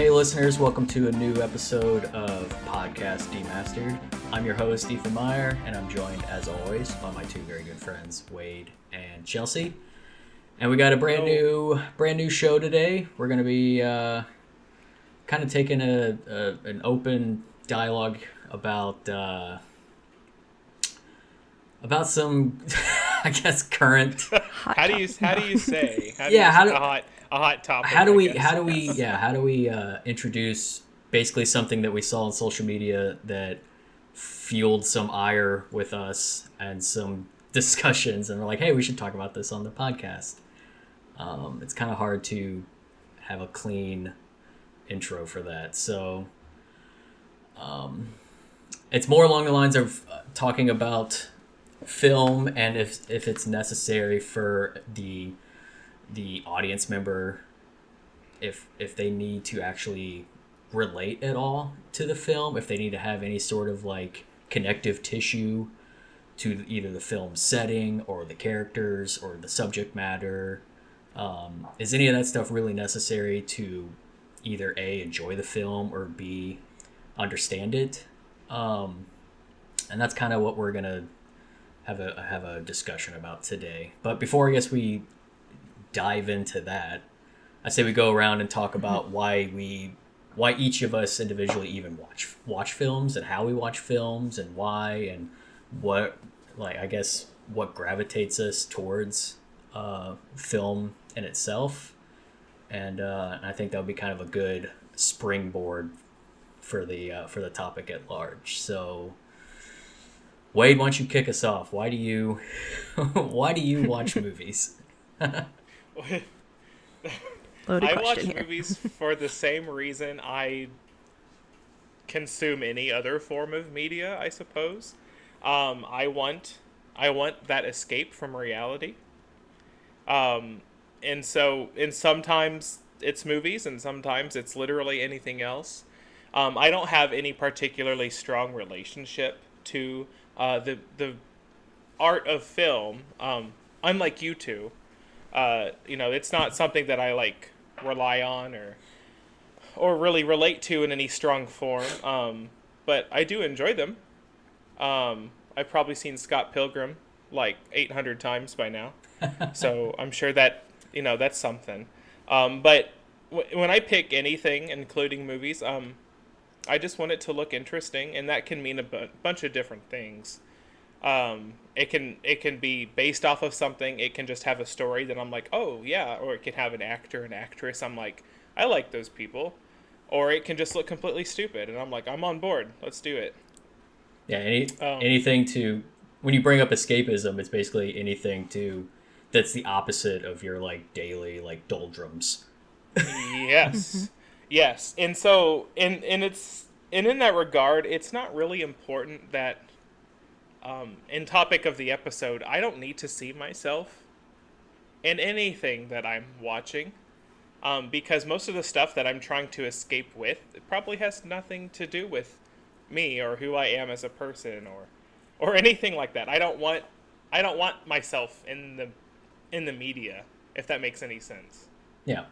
Hey listeners, welcome to a new episode of Podcast Demastered. I'm your host, Ethan Meyer, and I'm joined, as always, by my two very good friends, Wade and Chelsea. And we got a brand new show today. We're going to be kind of taking an open dialogue about some, I guess, current. How do you say? A hot topic. How do we introduce basically something that we saw on social media that fueled some ire with us and some discussions, and we're like, hey, we should talk about this on the podcast. It's kind of hard to have a clean intro for that, so it's more along the lines of talking about film and if it's necessary for the audience member, if they need to actually relate at all to the film, if they need to have any sort of like connective tissue to either the film setting or the characters or the subject matter. Is any of that stuff really necessary to either A, enjoy the film, or B, understand it? And that's kind of what we're gonna have a discussion about today. But before I guess we dive into that, I say we go around and talk about why each of us individually even watch films, and how we watch films, and why, and what gravitates us towards film in itself. And I think that would be kind of a good springboard for the topic at large. So Wade, why don't you kick us off? Why do you watch movies? I watch movies for the same reason I consume any other form of media, I suppose. I want that escape from reality. And sometimes it's movies, and sometimes it's literally anything else. I don't have any particularly strong relationship to the art of film. Unlike you two. It's not something that I like rely on or really relate to in any strong form. But I do enjoy them. I've probably seen Scott Pilgrim like 800 times by now. So I'm sure that, that's something. But when I pick anything, including movies, I just want it to look interesting, and that can mean a bunch of different things. It can be based off of something. It can just have a story that I'm like, oh yeah, or it can have an actor and actress I'm like, I like those people, or it can just look completely stupid and I'm like, I'm on board, let's do it. Yeah, anything to, when you bring up escapism, it's basically anything that's the opposite of your like daily like doldrums. Yes, and so in that regard, it's not really important that. In topic of the episode, I don't need to see myself in anything that I'm watching, because most of the stuff that I'm trying to escape with, it probably has nothing to do with me or who I am as a person or anything like that. I don't want myself in the media, if that makes any sense. Yeah.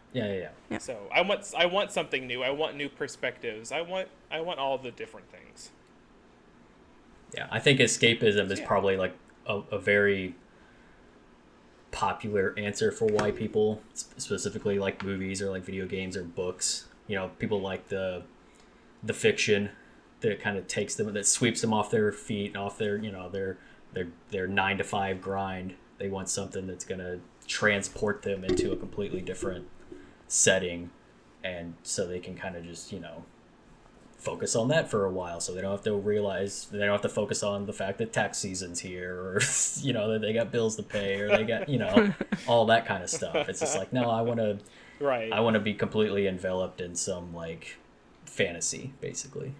So I want something new. I want new perspectives. I want all the different things. Yeah, I think escapism is probably like a very popular answer for why people specifically like movies or like video games or books. People like the fiction that kind of takes them, that sweeps them off their feet, off their 9-to-5 grind. They want something that's going to transport them into a completely different setting, and so they can kind of just, focus on that for a while, so they don't have to focus on the fact that tax season's here, or that they got bills to pay, or they got all that kind of stuff. It's just like, no, I want to be completely enveloped in some like fantasy, basically.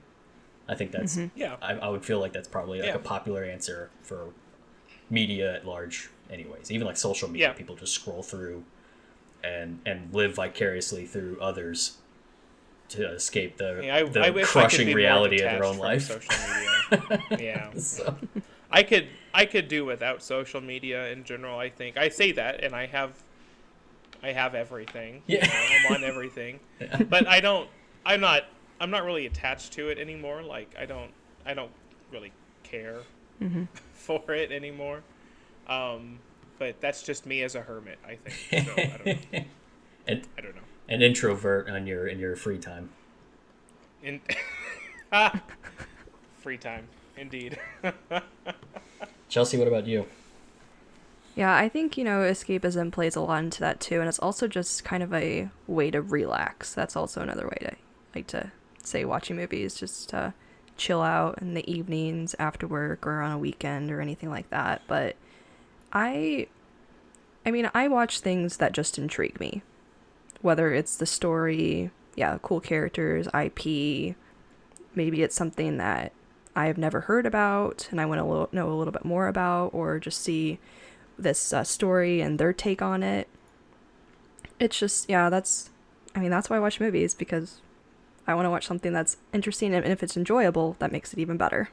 I think that's I would feel like that's probably like a popular answer for media at large anyways. Even like social media, people just scroll through and live vicariously through others to escape the crushing reality of their own life. Social media. So. I could do without social media in general. I think I say that, and I have everything. I'm on everything, but I don't I'm not really attached to it anymore. Like I don't really care for it anymore. But that's just me as a hermit, I think. So I don't know. I don't know. An introvert in your free time. In free time, indeed. Chelsea, what about you? Yeah, I think, escapism plays a lot into that too, and it's also just kind of a way to relax. That's also another way to like to say watching movies, just to chill out in the evenings after work or on a weekend or anything like that. But I watch things that just intrigue me. Whether it's the story, cool characters, IP, maybe it's something that I have never heard about and I want to know a little bit more about, or just see this story and their take on it. It's just, that's why I watch movies, because I want to watch something that's interesting, and if it's enjoyable, that makes it even better.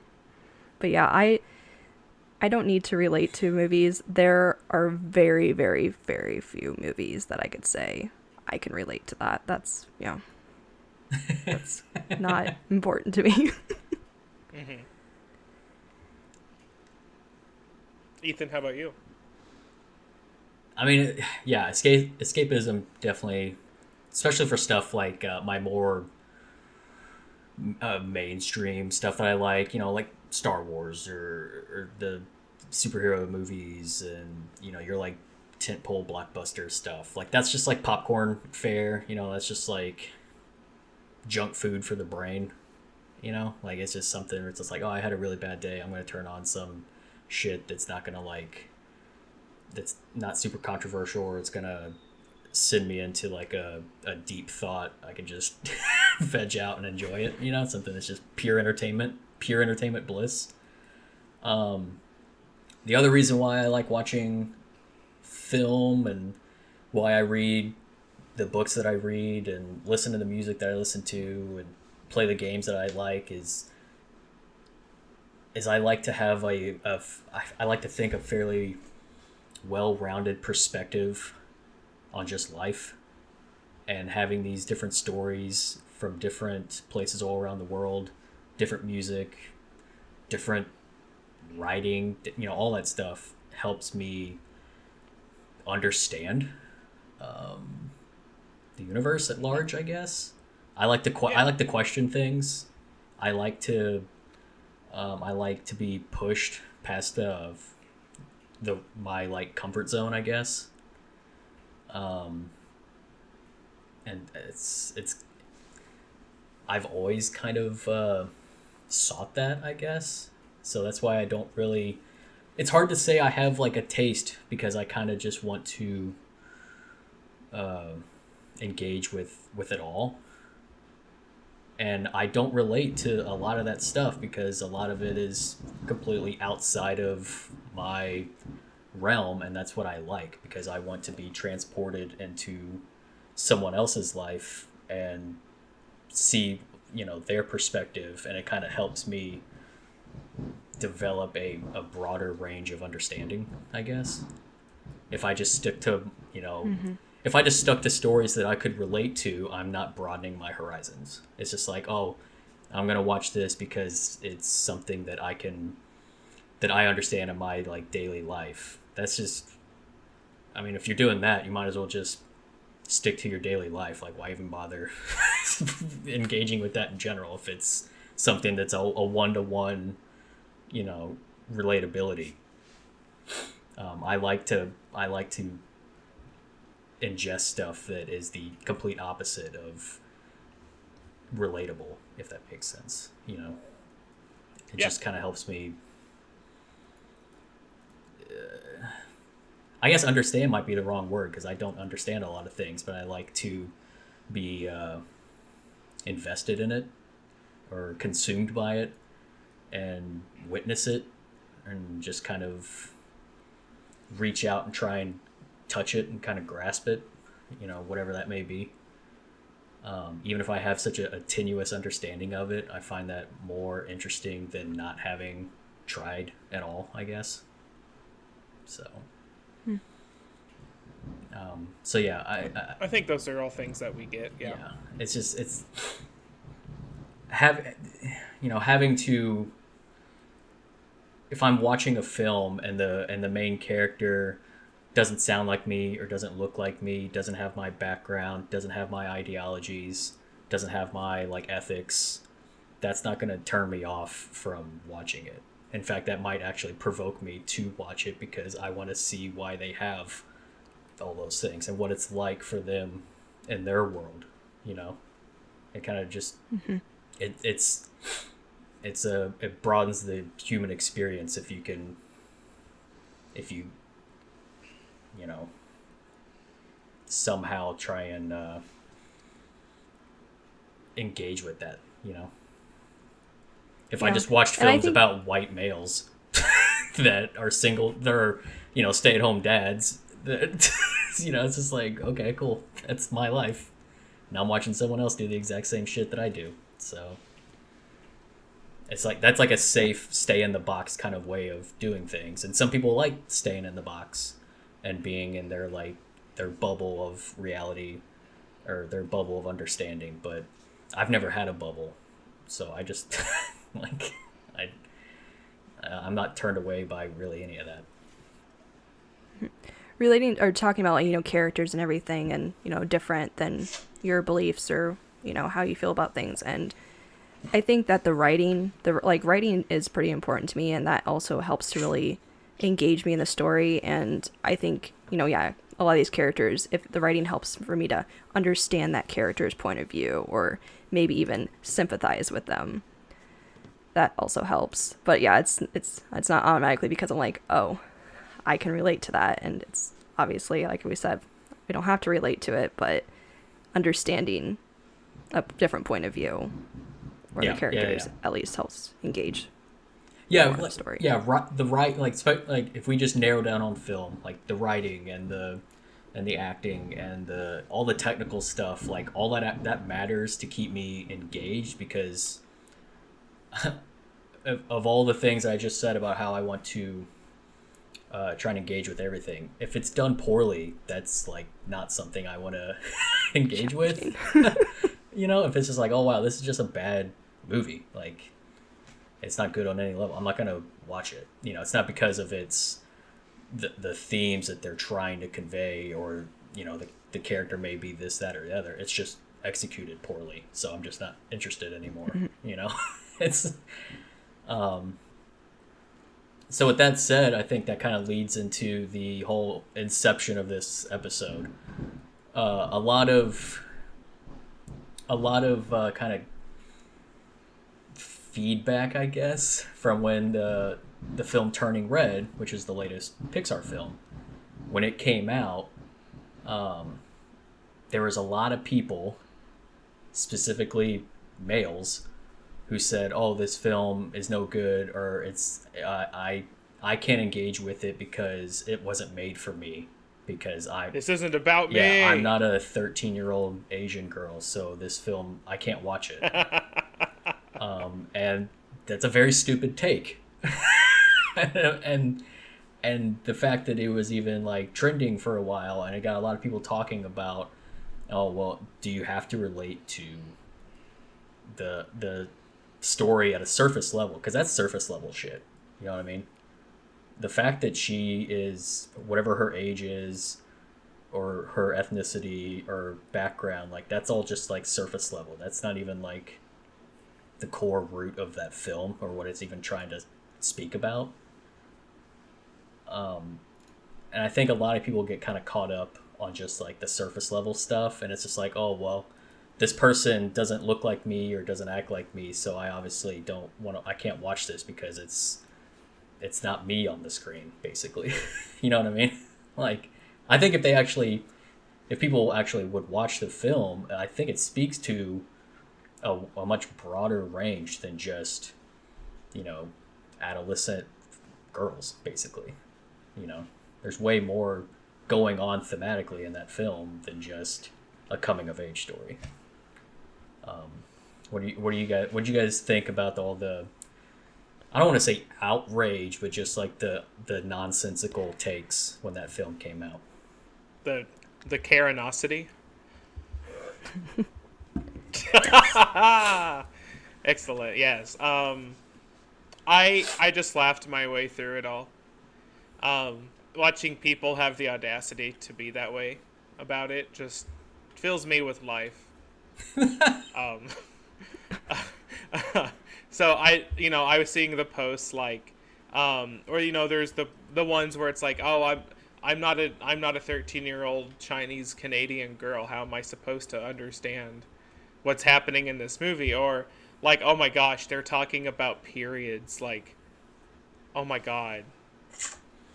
But yeah, I don't need to relate to movies. There are very, very, very few movies that I could say I can relate to that. That's that's not important to me. Ethan, how about you? I mean, yeah, escapism definitely, especially for stuff like my more mainstream stuff that I like, like Star Wars or the superhero movies, and you're like tentpole blockbuster stuff. Like that's just like popcorn fare, that's just like junk food for the brain, like it's just something where it's just like, oh, I had a really bad day, I'm going to turn on some shit that's not super controversial, or it's going to send me into like a deep thought. I can just veg out and enjoy it, something that's just pure entertainment bliss. The other reason why I like watching film and why I read the books that I read and listen to the music that I listen to and play the games that I like is I like to have I like to think a fairly well-rounded perspective on just life, and having these different stories from different places all around the world, different music, different writing, all that stuff helps me understand the universe at large, I guess. I like to question things. I like to be pushed past my like comfort zone, I guess. And it's I've always kind of sought that, I guess. So that's why I don't really. It's hard to say I have like a taste, because I kind of just want to engage with it all. And I don't relate to a lot of that stuff because a lot of it is completely outside of my realm, and that's what I like, because I want to be transported into someone else's life and see, their perspective, and it kind of helps me develop a broader range of understanding, I guess. If I just stick to, if I just stuck to stories that I could relate to, I'm not broadening my horizons. It's just like, oh, I'm going to watch this because it's something that I understand in my like daily life. That's just, I mean, if you're doing that, you might as well just stick to your daily life. Like, why even bother engaging with that in general if it's something that's a one-to-one, relatability. I like to ingest stuff that is the complete opposite of relatable, if that makes sense. It just kind of helps me. I guess understand might be the wrong word, because I don't understand a lot of things, but I like to be invested in it or consumed by it and witness it and just kind of reach out and try and touch it and kind of grasp it, whatever that may be. Even if I have such a tenuous understanding of it, I find that more interesting than not having tried at all, I guess. So, I think those are all things that we get. Yeah. It's just, having to, if I'm watching a film and the main character doesn't sound like me or doesn't look like me, doesn't have my background, doesn't have my ideologies, doesn't have my like ethics, that's not going to turn me off from watching it. In fact, that might actually provoke me to watch it because I want to see why they have all those things and what it's like for them in their world. It kind of just it broadens the human experience if you somehow try and engage with that. If I just watched films about white males that are single, they're stay-at-home dads, that it's just like, okay, cool, that's my life. Now I'm watching someone else do the exact same shit that I do. So it's like, that's like a safe stay in the box kind of way of doing things. And some people like staying in the box and being in their bubble of reality or their bubble of understanding. But I've never had a bubble. So I just I'm not turned away by really any of that. Relating or talking about characters and everything and different than your beliefs or how you feel about things, and I think that the writing is pretty important to me, and that also helps to really engage me in the story. And I think a lot of these characters, if the writing helps for me to understand that character's point of view or maybe even sympathize with them, that also helps. But yeah, it's not automatically because I'm like, oh, I can relate to that. And it's obviously, like we said, we don't have to relate to it, but understanding a different point of view or the characters at least helps engage the story. Like if we just narrow down on film, like the writing and the acting and all the technical stuff, like all that matters to keep me engaged, because of all the things I just said about how I want to try and engage with everything. If it's done poorly, that's like not something I want to engage with. If it's just like, oh wow, this is just a bad movie, like it's not good on any level, I'm not gonna watch it. It's not because of its the themes that they're trying to convey, or the character may be this, that, or the other. It's just executed poorly, so I'm just not interested anymore. It's so with that said, I think that kind of leads into the whole inception of this episode. A lot of kind of feedback, I guess, from when the film Turning Red, which is the latest Pixar film, when it came out, there was a lot of people, specifically males, who said, "Oh, this film is no good," or "It's I can't engage with it because it wasn't made for me, because this isn't about me. Yeah, I'm not a 13-year-old Asian girl, so this film I can't watch it." And that's a very stupid take. and the fact that it was even like trending for a while, and it got a lot of people talking about, oh well, do you have to relate to the story at a surface level? Because that's surface level shit. You know what I mean? The fact that she is whatever her age is, or her ethnicity or background, like that's all just like surface level. That's not even like the core root of that film or what it's even trying to speak about. And I think a lot of people get kind of caught up on just like the surface level stuff, and it's just like, oh well, this person doesn't look like me or doesn't act like me, so I obviously I can't watch this because it's not me on the screen, basically. You know what I mean? Like, I think if people actually would watch the film, I think it speaks to a much broader range than just, adolescent girls, basically. There's way more going on thematically in that film than just a coming of age story. What do you guys think about all the, I don't want to say outrage, but just like the nonsensical takes when that film came out? The Karenosity. Excellent. Yes. I just laughed my way through it all. Watching people have the audacity to be that way about it just fills me with life. um, so I was seeing the posts like, or there's the ones where it's like, oh, I'm not a 13-year-old Chinese Canadian girl. How am I supposed to understand what's happening in this movie? Or like, oh my gosh, they're talking about periods. Like, oh my god,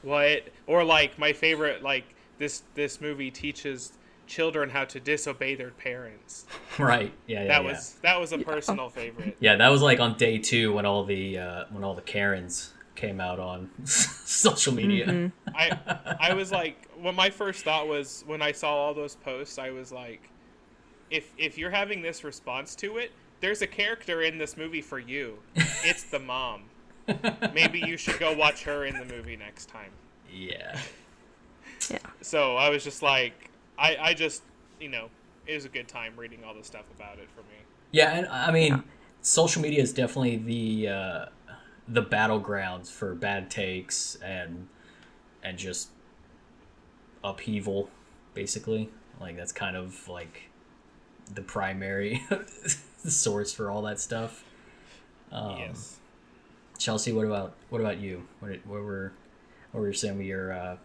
what? Or like my favorite, like this movie teaches children how to disobey their parents. Right. Yeah. That was a personal favorite. Yeah, that was like on day 2 when all the Karens came out on social media. Mm-hmm. I was like, well, my first thought was when I saw all those posts, I was like, if you're having this response to it, there's a character in this movie for you. It's the mom. Maybe you should go watch her in the movie next time. Yeah. Yeah. So I was just like, I just, it was a good time reading all the stuff about it for me. Yeah, and I mean, social media is definitely the battlegrounds for bad takes and just upheaval, basically. Like that's kind of like the primary source for all that stuff. Yes. Chelsea, what about you? What were some of your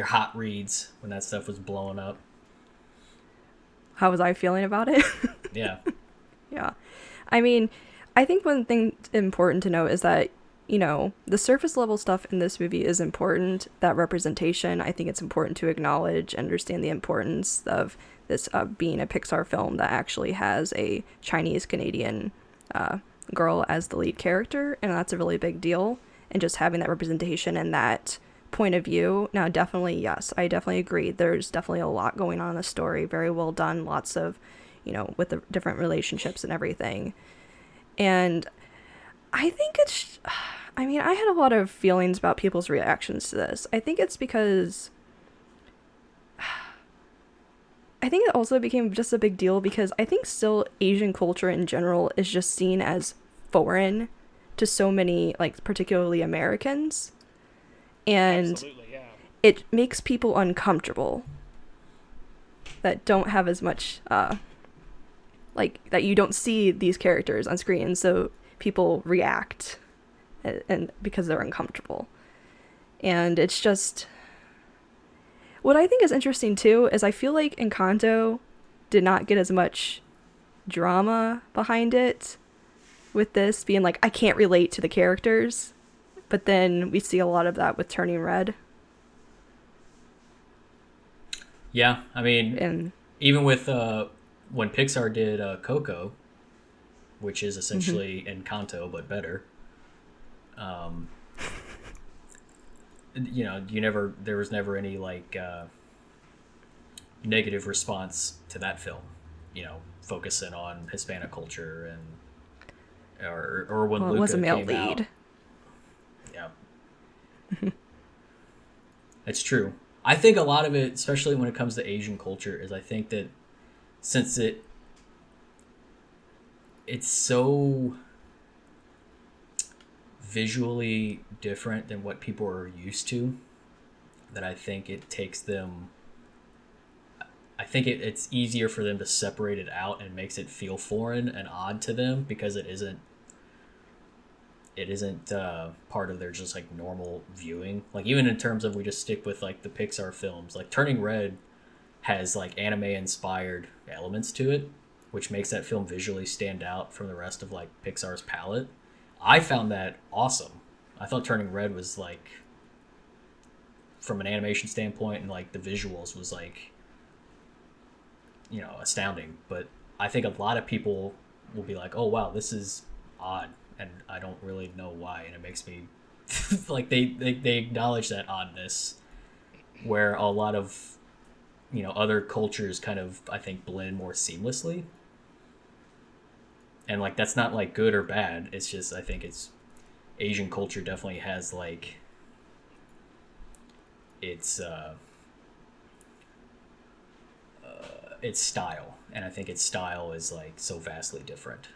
hot reads when that stuff was blowing up? How was I feeling about it? Yeah. Yeah. I mean, I think one thing important to note is that, the surface level stuff in this movie is important. That representation, I think it's important to acknowledge and understand the importance of this being a Pixar film that actually has a Chinese Canadian girl as the lead character, and that's a really big deal. And just having that representation and that point of view. Now, definitely, yes, I definitely agree. There's definitely a lot going on in the story. Very well done. Lots of, with the different relationships and everything. And I think I had a lot of feelings about people's reactions to this. I think it's because I think it also became just a big deal because I think still Asian culture in general is just seen as foreign to so many, like, particularly Americans. And absolutely, yeah. It makes people uncomfortable that don't have as much, like, that you don't see these characters on screen, so people react and because they're uncomfortable. And it's just... What I think is interesting, too, is I feel like Encanto did not get as much drama behind it, with this being like, I can't relate to the characters. But then we see a lot of that with Turning Red. Yeah, I mean, And even with when Pixar did Coco, which is essentially Encanto but better, there was never any like negative response to that film, focusing on Hispanic culture or when Luca it was a male came lead. out. Yeah. It's true. I think a lot of it, especially when it comes to Asian culture, is I think that since it's so visually different than what people are used to, that I think it takes them... I think it's easier for them to separate it out and makes it feel foreign and odd to them because it isn't part of their just like normal viewing. Like even in terms of, we just stick with like the Pixar films, like Turning Red has like anime inspired elements to it, which makes that film visually stand out from the rest of like Pixar's palette. I found that awesome. I thought Turning Red was like, from an animation standpoint and like the visuals was like, astounding. But I think a lot of people will be like, oh wow, this is odd, and I don't really know why, and it makes me like they acknowledge that oddness where a lot of other cultures kind of, I think, blend more seamlessly. And like that's not like good or bad, it's just I think it's Asian culture definitely has like its style, and I think its style is like so vastly different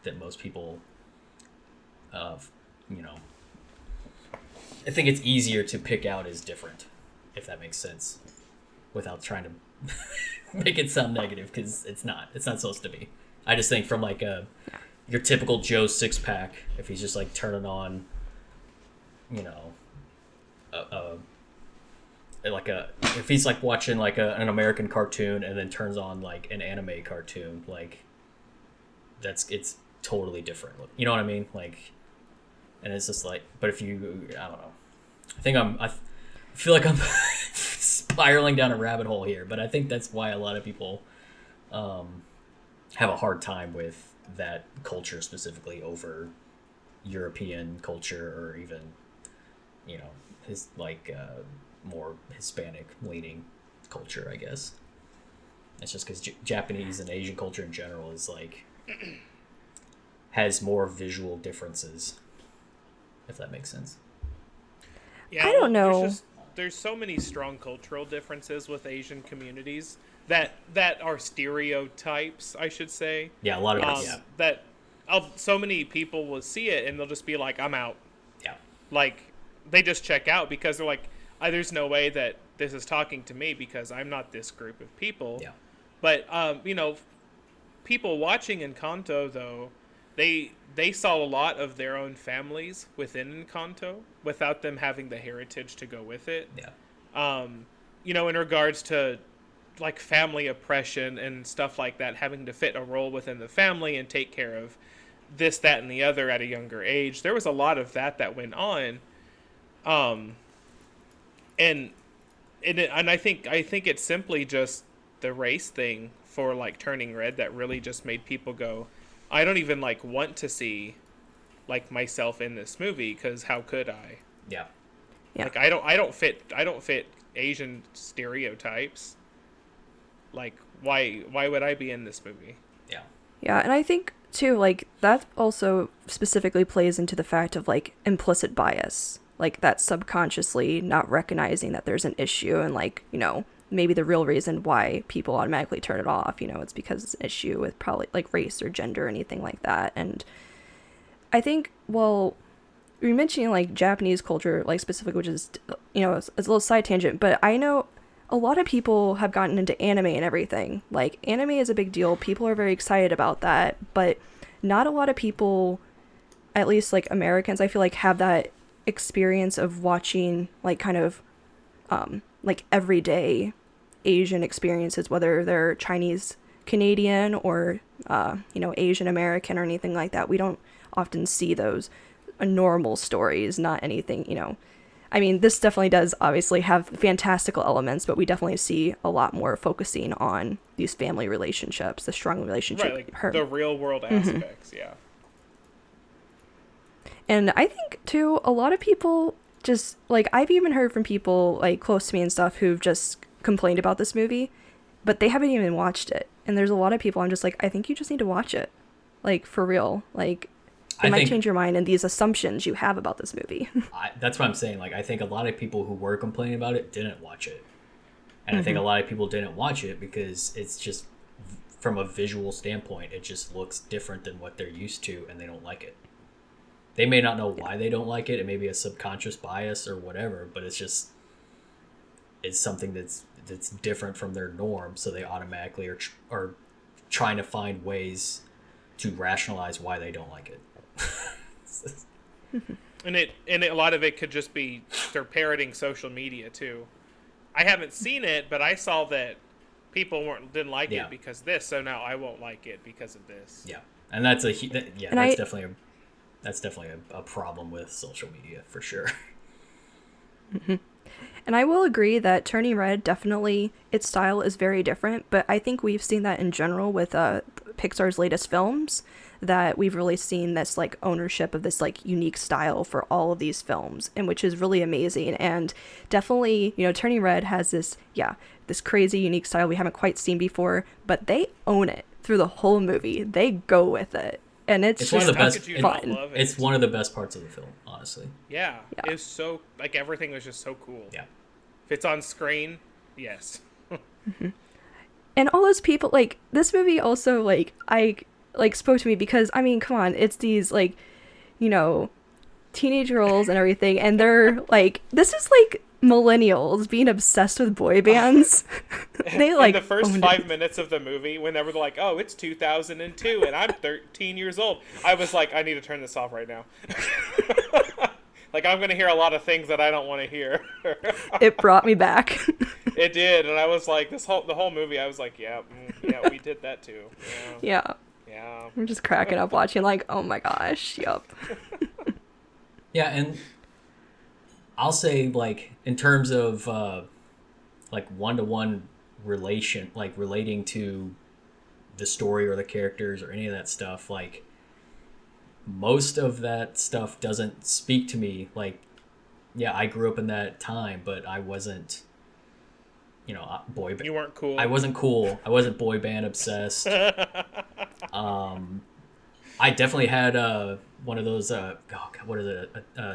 that most people you know, I think it's easier to pick out as different, if that makes sense, without trying to make it sound negative, because it's not supposed to be. I just think from like your typical Joe six-pack, if he's just like turning on, you know, if he's like watching like an American cartoon and then turns on like an anime cartoon, like it's totally different. You know what I mean? Like, and it's just like, but if you, I don't know. I feel like I'm spiraling down a rabbit hole here, but I think that's why a lot of people have a hard time with that culture specifically over European culture, or even, you know, his like more Hispanic leaning culture, I guess. It's just because Japanese and Asian culture in general is like has more visual differences, if that makes sense. Yeah, I don't know. There's so many strong cultural differences with Asian communities that are stereotypes, I should say. Yeah, a lot of it. That so many people will see it and they'll just be like, "I'm out." Yeah. Like they just check out because they're like, "There's no way that this is talking to me because I'm not this group of people." Yeah. But you know, people watching Encanto though, they saw a lot of their own families within Encanto without them having the heritage to go with it. Yeah. You know, in regards to like family oppression and stuff like that, having to fit a role within the family and take care of this, that, and the other at a younger age. There was a lot of that went on. And I think it's simply just the race thing for like Turning Red that really just made people go, I don't even like want to see like myself in this movie, because how could I? Yeah. Yeah. Like I don't fit Asian stereotypes. Like why would I be in this movie? Yeah. Yeah, and I think too, like, that also specifically plays into the fact of like implicit bias, like that subconsciously not recognizing that there's an issue, and like, you know, maybe the real reason why people automatically turn it off, you know, it's because it's an issue with probably like race or gender or anything like that. And I think, well, you're mentioning like Japanese culture, like specifically, which is, you know, it's a little side tangent, but I know a lot of people have gotten into anime and everything. Like, anime is a big deal. People are very excited about that, but not a lot of people, at least like Americans, I feel like, have that experience of watching like kind of like everyday Asian experiences, whether they're Chinese Canadian or you know, Asian American or anything like that. We don't often see those normal stories, not anything, you know. I mean, this definitely does obviously have fantastical elements, but we definitely see a lot more focusing on these family relationships, the strong relationship. Right, like the real world aspects, yeah. And I think, too, a lot of people just, like, I've even heard from people, like, close to me and stuff who've just complained about this movie, but they haven't even watched it. And there's a lot of people I'm just like, I think you just need to watch it. Like, for real. Like, it might change your mind and these assumptions you have about this movie. That's what I'm saying. Like, I think a lot of people who were complaining about it didn't watch it. And I think a lot of people didn't watch it because it's just, from a visual standpoint, it just looks different than what they're used to, and they don't like it. They may not know why they don't like it. It may be a subconscious bias or whatever, but it's just, it's something that's different from their norm, so they automatically are trying to find ways to rationalize why they don't like it. And a lot of it could just be they're parroting social media too. I haven't seen it, but I saw that people didn't like it because this, so now I won't like it because of this. Yeah, and that's definitely a problem with social media for sure. Mm-hmm. And I will agree that Turning Red, definitely, its style is very different, but I think we've seen that in general with Pixar's latest films, that we've really seen this like ownership of this like unique style for all of these films, and which is really amazing. And definitely, you know, Turning Red has this crazy unique style we haven't quite seen before, but they own it through the whole movie. They go with it. And it's just one of the best fun. It's one of the best parts of the film, honestly. Yeah. It's so, like, everything was just so cool. Yeah. If it's on screen, yes. Mm-hmm. And all those people, like, this movie also, like, spoke to me because, I mean, come on, it's these, like, teenage girls and everything, and they're like, this is like millennials being obsessed with boy bands. They like in the first 5 minutes of the movie, whenever they're like, oh, it's 2002 and I'm 13 years old, I was like, I need to turn this off right now. Like, I'm gonna hear a lot of things that I don't want to hear. It brought me back. It did, and I was like, the whole movie, I was like, yeah, we did that too. Yeah. I'm just cracking up watching, like, oh my gosh, yup. Yeah, and I'll say, like, in terms of like one-to-one relation, like relating to the story or the characters or any of that stuff, like, most of that stuff doesn't speak to me. Like, yeah, I grew up in that time, but I wasn't, you you weren't cool. I wasn't cool. I wasn't boy band obsessed. I definitely had one of those what is it,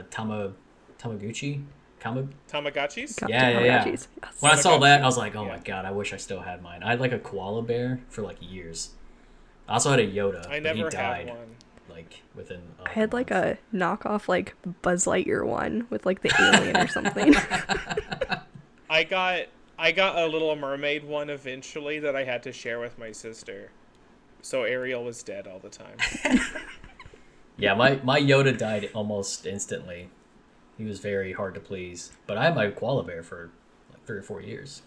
Tamagotchi? Tamagotchis? Yeah. Yes. When I saw that, I was like, oh my god, I wish I still had mine. I had like a koala bear for like years. I also had a Yoda. I never he died, had one. Like within. I had like a knockoff like Buzz Lightyear one with like the alien or something. I got a Little Mermaid one eventually that I had to share with my sister. So Ariel was dead all the time. Yeah, my Yoda died almost instantly. He was very hard to please. But I had my koala bear for like 3 or 4 years.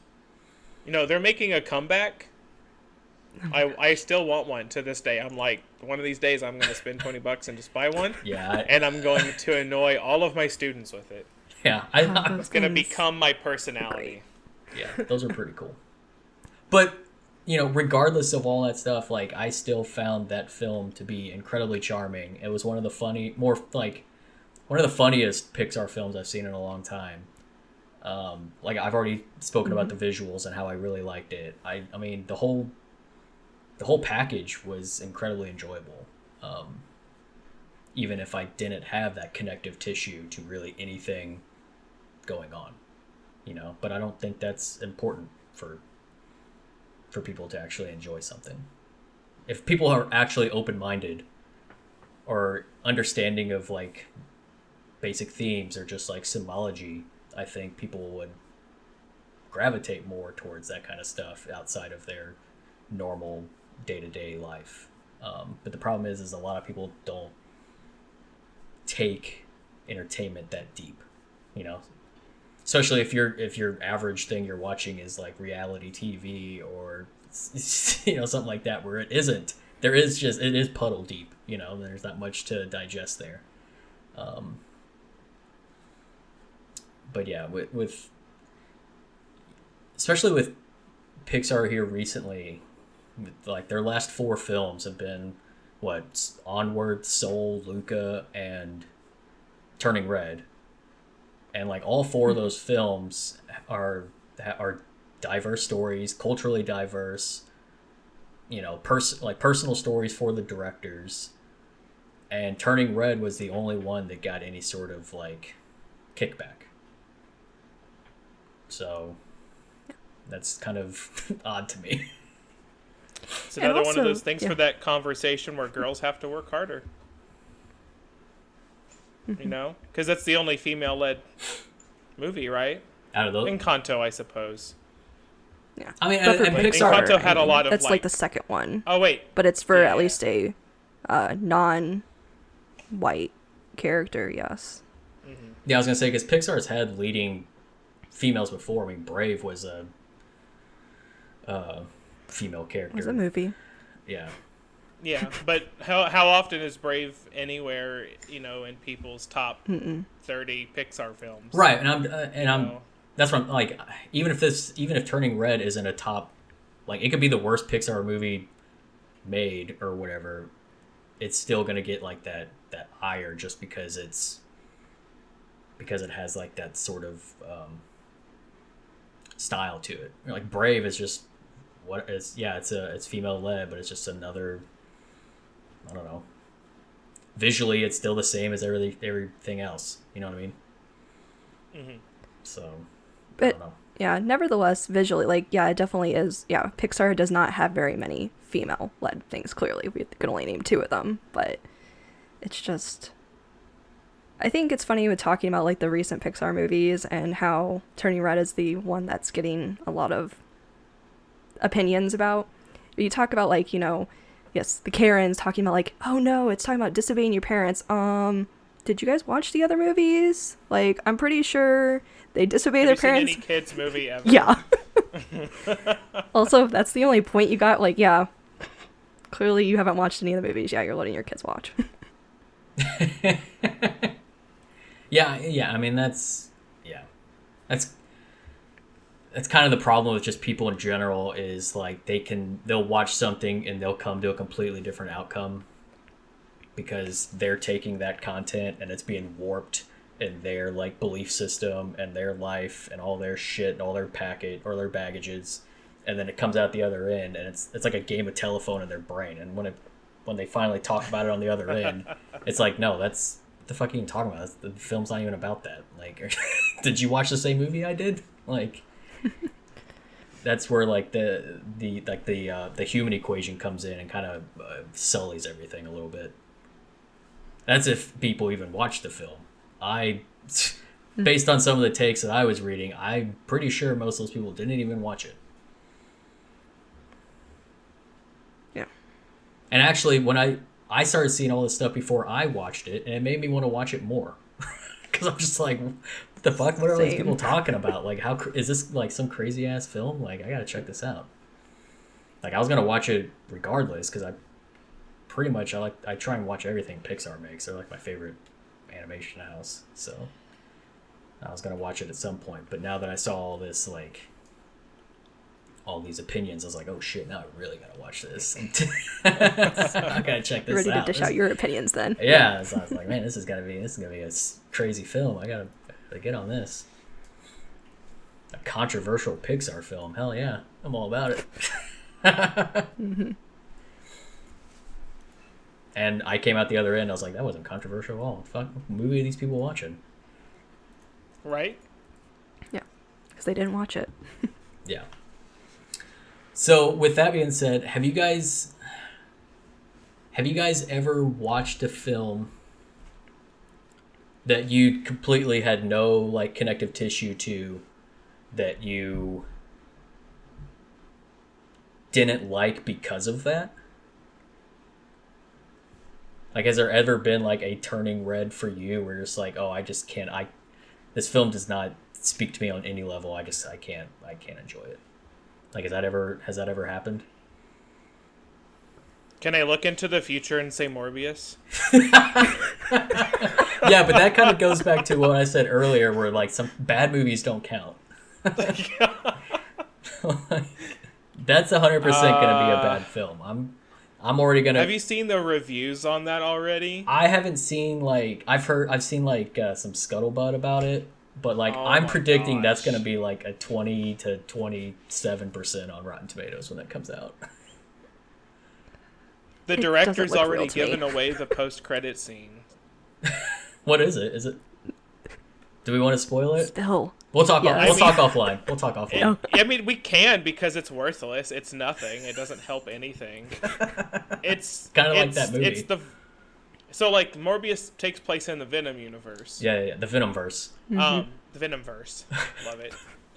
They're making a comeback. I still want one to this day. I'm like, one of these days I'm going to spend $20 and just buy one. Yeah. And I'm going to annoy all of my students with it. Yeah. It's going to become my personality. Yeah, those are pretty cool. But, regardless of all that stuff, like, I still found that film to be incredibly charming. It was one of the funniest Pixar films I've seen in a long time. Like, I've already spoken about the visuals and how I really liked it. I mean, the whole package was incredibly enjoyable. Even if I didn't have that connective tissue to really anything going on. But I don't think that's important for people to actually enjoy something. If people are actually open-minded or understanding of like basic themes or just like symbology, I think people would gravitate more towards that kind of stuff outside of their normal day-to-day life. But the problem is a lot of people don't take entertainment that deep, especially if your average thing you're watching is like reality TV or something like that, where it is puddle deep. There's not much to digest there. But yeah, with especially with Pixar here recently, like their last 4 films have been Onward, Soul, Luca, and Turning Red. And like all 4 of those films are diverse stories, culturally diverse, personal stories for the directors. And Turning Red was the only one that got any sort of like kickback. So that's kind of odd to me. It's another one of those things for that conversation where girls have to work harder. Because that's the only female-led movie, right? Out of those, Encanto, I suppose. Yeah, I mean, and Pixar. Encanto had a lot of. That's like the second one. Oh wait, but it's for at least a non-white character. Yes. Mm-hmm. Yeah, I was gonna say because Pixar's had leading females before. I mean, Brave was a female character. It was a movie. Yeah. Yeah, but how often is Brave anywhere, in people's top 30 Pixar films? Right, and that's what I'm like. Even if Turning Red isn't a top, like it could be the worst Pixar movie made or whatever, it's still gonna get like that ire just because it has like that sort of style to it. Like Brave is just it's female led, but it's just another. I don't know. Visually, it's still the same as everything else. You know what I mean? Mm-hmm. So, but I don't know. Yeah, nevertheless, visually, it definitely is. Yeah, Pixar does not have very many female-led things. Clearly, we can only name 2 of them, but it's just I think it's funny with talking about like the recent Pixar movies and how Turning Red is the one that's getting a lot of opinions about. You talk about like, yes, the Karens talking about like, oh no, it's talking about disobeying your parents. Did you guys watch the other movies? Like, I'm pretty sure they disobey their parents. Have you seen any kids movie ever? Yeah. Also, if that's the only point you got, like, yeah, clearly you haven't watched any of the movies. Yeah, you're letting your kids watch. Yeah. I mean, that's kind of the problem with just people in general is like they'll watch something and they'll come to a completely different outcome because they're taking that content and it's being warped in their like belief system and their life and all their shit and all their their baggages, and then it comes out the other end and it's like a game of telephone in their brain, and when they finally talk about it on the other end, it's like, no, that's what the fuck are you even talking about? The film's not even about that. Like, did you watch the same movie I did? Like, that's where like the human equation comes in and kind of sullies everything a little bit. That's if people even watch the film. Based on some of the takes that I was reading, I'm pretty sure most of those people didn't even watch it. Yeah. And actually, when I started seeing all this stuff before I watched it, and it made me want to watch it more. Because I'm just like, what the fuck? What are all these people talking about? Like, how is this like some crazy ass film? Like, I gotta check this out. Like, I was gonna watch it regardless because I try and watch everything Pixar makes. They're like my favorite animation house. So I was gonna watch it at some point. But now that I saw all this, like, all these opinions, I was like, oh shit, now I really gotta watch this. I gotta check this out. Ready to dish out your opinions then. Yeah, so I was like, man, this is gonna be a crazy film. I gotta get on this. A controversial Pixar film. Hell yeah, I'm all about it. Mm-hmm. And I came out the other end, I was like, that wasn't controversial at all. Fuck, what movie are these people watching? Right? Yeah, because they didn't watch it. Yeah. So, with that being said, have you guys ever watched a film that you completely had no like connective tissue to, that you didn't like because of that? Like, has there ever been like a turning red for you where you're just like, oh, I just can't, this film does not speak to me on any level. I can't enjoy it. Like, has that ever happened? Can I look into the future and say Morbius? Yeah, but that kind of goes back to what I said earlier, where like some bad movies don't count. That's 100% gonna be a bad film. I'm already gonna. Have you seen the reviews on that already? I haven't seen like I've seen like some scuttlebutt about it, but like I'm predicting that's gonna be like a 20 to 27% on Rotten Tomatoes when that comes out. The director's already given away the post-credit scene. What is it? Do we want to spoil it? Still. We'll talk offline. We'll talk offline. I mean, we can, because it's worthless. It's nothing. It doesn't help anything. It's kind of like that movie. So like Morbius takes place in the Venom universe. Yeah, the Venomverse. Mm-hmm. The Venomverse. Love it.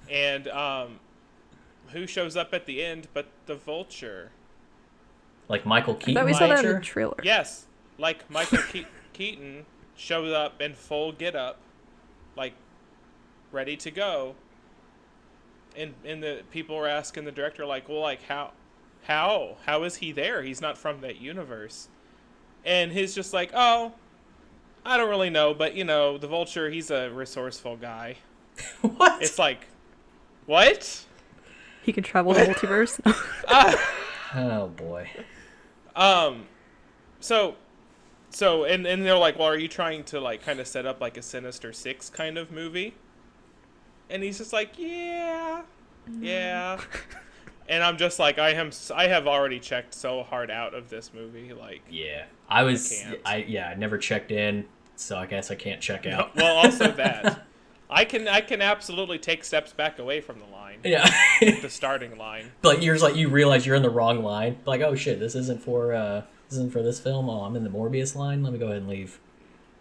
And who shows up at the end but the Vulture? Like Michael Keaton. I thought we saw that in the trailer. Yes, like Michael Keaton shows up in full getup, like ready to go. And the people were asking the director, like, well, like how is he there? He's not from that universe. And he's just like, oh, I don't really know, but the Vulture, he's a resourceful guy. What? It's like, what? He can travel the multiverse. Oh boy. So and they're like, well, are you trying to like kind of set up like a Sinister Six kind of movie? And he's just like, yeah. And I'm just like, I have already checked so hard out of this movie. Like, yeah, I never checked in, so I guess I can't check out. Well, also that. I can absolutely take steps back away from the line. Yeah. The starting line. But you're just like, you realize you're in the wrong line. Like, oh shit, this isn't for this film. Oh, I'm in the Morbius line. Let me go ahead and leave.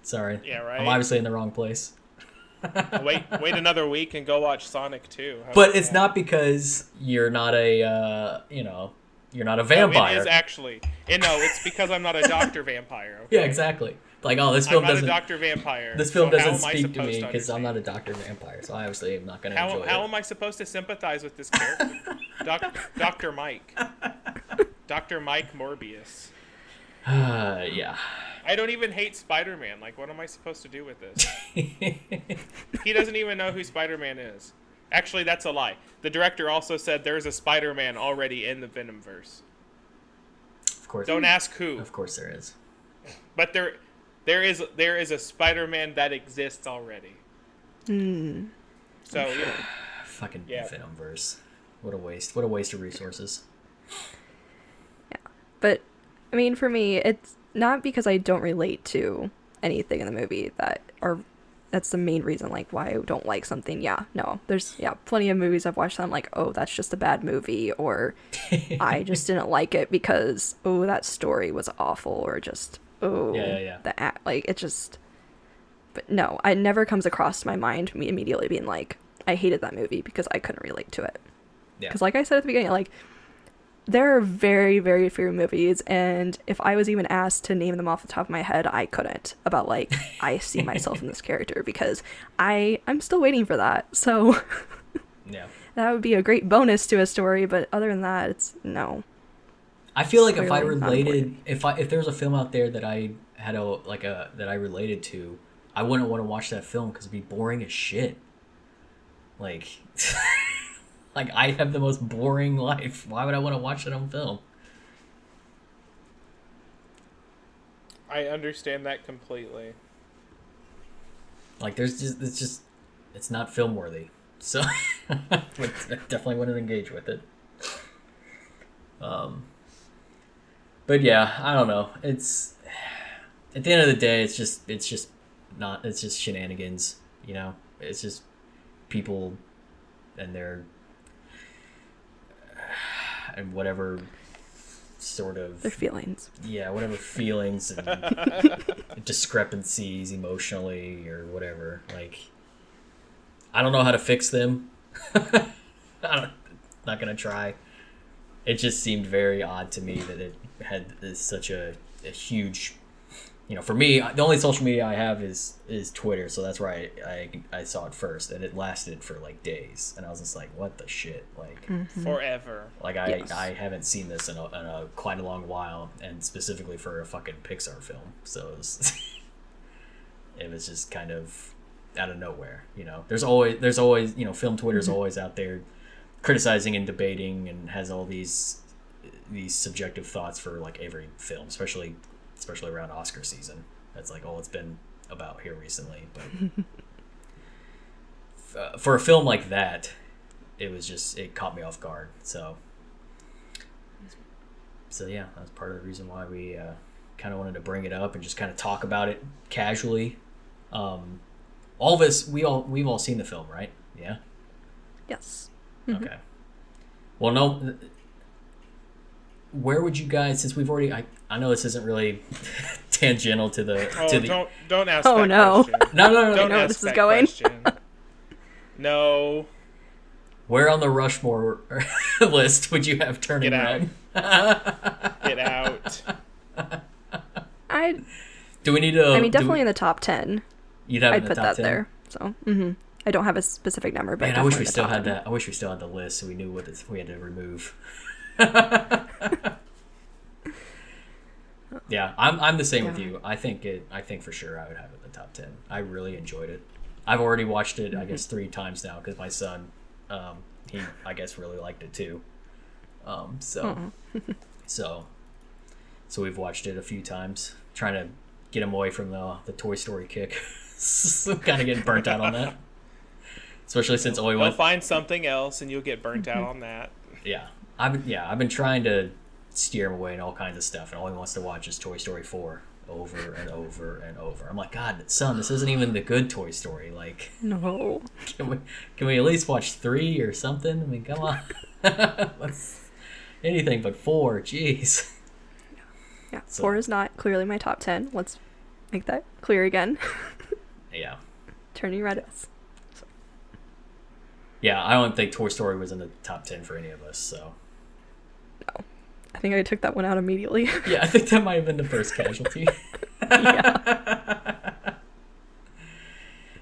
Sorry. Yeah, right. I'm obviously in the wrong place. Wait another week and go watch Sonic 2. But it's not because you're not a, you're not a vampire. No, it is actually. It's because I'm not a doctor vampire. Okay? Yeah, exactly. Like, this film doesn't. I'm not a doctor vampire. This film doesn't speak to me because I'm not a doctor vampire, so I obviously am not going to enjoy it. How am I supposed to sympathize with this character? Dr. Mike. Dr. Mike Morbius. Yeah. I don't even hate Spider-Man. Like, what am I supposed to do with this? He doesn't even know who Spider-Man is. Actually, that's a lie. The director also said there's a Spider-Man already in the Venomverse. Of course. Don't ask who. Of course there is. But there is a Spider-Man that exists already. So, Fucking Venomverse. What a waste. What a waste of resources. Yeah. But, I mean, for me, it's not because I don't relate to anything in the movie that's the main reason, like, why I don't like something. Yeah, no. There's, plenty of movies I've watched that I'm like, oh, that's just a bad movie, or I just didn't like it because, oh, that story was awful, or just, oh, the act, like, it just, but no, it never comes across my mind me immediately being like, I hated that movie because I couldn't relate to it. Because like I said at the beginning, like, there are very, very few movies, and if I was even asked to name them off the top of my head, I couldn't, about, like, I see myself in this character, because I'm still waiting for that, so that would be a great bonus to a story, but other than that, it's no. I feel like if I related, if there was a film out there that I had that I related to, I wouldn't want to watch that film because it'd be boring as shit. Like... Like, I have the most boring life. Why would I want to watch it on film? I understand that completely. Like, it's not film worthy. So, I definitely wouldn't engage with it. But yeah, I don't know. It's, at the end of the day, it's just shenanigans, It's just people and their... and whatever sort of... their feelings. Yeah, whatever feelings and discrepancies emotionally or whatever. Like, I don't know how to fix them. Not going to try. It just seemed very odd to me that it had such a huge... for me, the only social media I have is Twitter, so that's where I saw it first, and it lasted for like days, and I was just like, what the shit, like forever. Like I haven't seen this in a quite a long while, and specifically for a fucking Pixar film, so it was just kind of out of nowhere. There's always film Twitter's always out there criticizing and debating, and has all these subjective thoughts for like every film, especially around Oscar season. That's like all it's been about here recently. But for a film like that, it caught me off guard. So yeah, that's part of the reason why we kind of wanted to bring it up and just kind of talk about it casually. All of us, we've all seen the film, right? Yeah. Yes. Mm-hmm. Okay. Well, no. Where would you guys, since we've already, I know this isn't really tangential to the... Don't ask that no. question. No. Don't know where this is going. No. Where on the Rushmore list would you have Turning Red? Get out. Do we need to... I mean, definitely in the top 10. You'd have I'd in the put top that 10? there. So, I don't have a specific number, but Man, I wish we the still top had 10. that. I wish we still had the list so we knew what we had to remove. Yeah, I'm the same with you. I think for sure I would have it in the top 10. I really enjoyed it. I've already watched it, I guess, 3 times now because my son, he I guess really liked it too. So we've watched it a few times, trying to get him away from the Toy Story kick. Kind of getting burnt out on that, especially since They'll find something else and you'll get burnt out on that. Yeah, I've been trying to steer him away and all kinds of stuff, and all he wants to watch is Toy Story 4 over and over and over. I'm like, God, son, this isn't even the good Toy Story. Like, no. Can we at least watch 3 or something? I mean, come on. Anything but 4, jeez. Yeah, 4 is not clearly my top 10. Let's Make that clear again. Yeah. Turning red is. Yeah, I don't think Toy Story was in the top 10 for any of us, so. No. I think I took that one out immediately. Yeah, I think that might have been the first casualty. Yeah.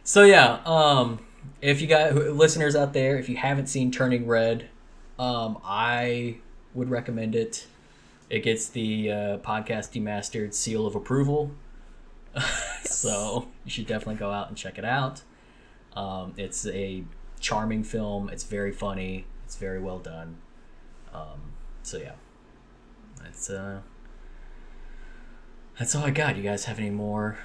So yeah, if you got listeners out there, if you haven't seen Turning Red, I would recommend it. It gets the podcast demastered seal of approval. Yes. So you should definitely go out and check it out. It's a charming film. It's very funny. It's very well done. So yeah, that's all I got. You guys have any more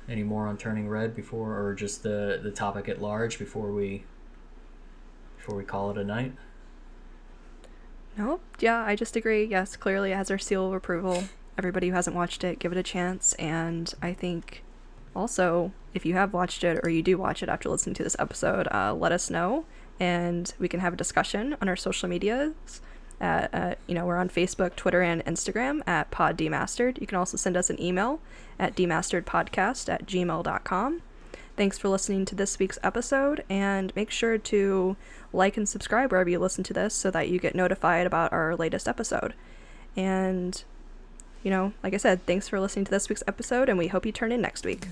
on Turning Red before, or just the topic at large before we call it a night? Nope. Yeah, I just agree. Yes, clearly it has our seal of approval. Everybody who hasn't watched it, give it a chance. And I think also, if you have watched it or you do watch it after listening to this episode, let us know, and we can have a discussion on our social medias. We're on Facebook, Twitter, and Instagram at Pod Demastered. You can also send us an email at demasteredpodcast@gmail.com. Thanks for listening to this week's episode, and make sure to like and subscribe wherever you listen to this so that you get notified about our latest episode. And, like I said, thanks for listening to this week's episode, and we hope you turn in next week.